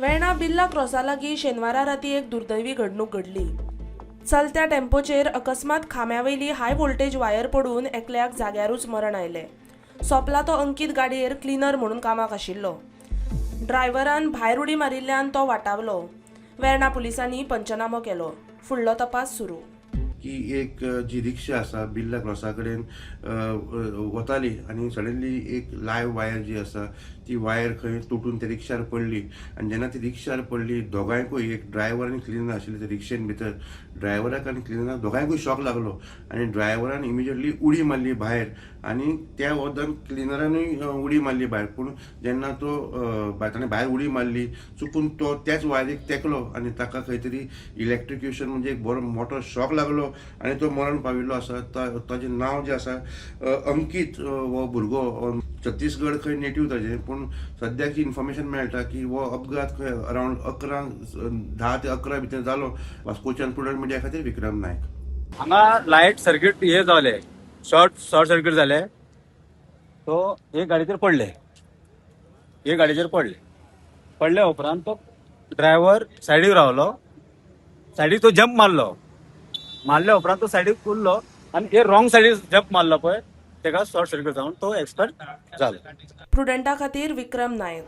वेर्णा बिर्ला क्रॉसा लागीं शेनवारा राती एक दुर्दैवी घडणूक घडली। चलत्या टेम्पोचेर अकस्मात खांब्यावयली हाय व्होल्टेज वायर पडून एकल्याक जाग्यारूच मरण आयलें। सोंपला तो अंकीत गाडयेर क्लिनर म्हणून कामाक आशिल्लो। ड्रायव्हरान भायर उडी मारिल्ल्यान तो वाटावलो। वेर्णा पुलिसांनी पंचनामो केलो। फुडलो तपास सुरू। की एक जी रिक्षा आसा बिर्ला क्रॉसा कडेन वताली आनी सडनली एक लायव्ह वायर जी आसा ती वायर खंय तुटून त्या रिक्षार पडली आनी जेन्ना ती रिक्षार पडली दोगांयकूय एक ड्रायव्हर आनी क्लिनर आशिल्ले त्या रिक्षेन भितर ड्रायव्हराक आनी क्लिनराक दोगांयकूय शॉक लागलो आनी ड्रायव्हरान इमिजिएटली उडी मारली भायर आनी त्या वदान क्लिनरानूय उडी मारली भायर। पूण जेन्ना तो ताणें भायर उडी मारली चुकून तो त्याच वायरीक तेंकलो आनी ताका खंय तरी इलेक्ट्रिक्युशन म्हणजे एक बरो मोठो शॉक लागलो आनी तो मरण पाविल्लो आसा। ताचें नांव जें आसा अंकीत हो भुरगो छत्तीसगड खंय नेटीव ताजें, पूण सद्याची इन्फॉर्मेशन मेळटा की हो अपघात खंय अरावंड 10 ते 11 भितर जालो वास्कोच्यान प्रुडंट मिडिया खातीर विक्रम नायक। हांगा लायट सर्किट हे जालें, शॉर्ट सर्किट जालें, तो एक गाडयेचेर पडले उपरांत तो ड्रायव्हर सायडीक रावलो, सायडीक तो जंप मारल्या उपरांत तो सायडीक उरलो आनी हे रॉंग सायडीक जंप मारलो पळय तेका शॉर्ट सर्किट जावन तो एक्सपर्ट जालो। प्रुडंटा खातीर विक्रम नायक।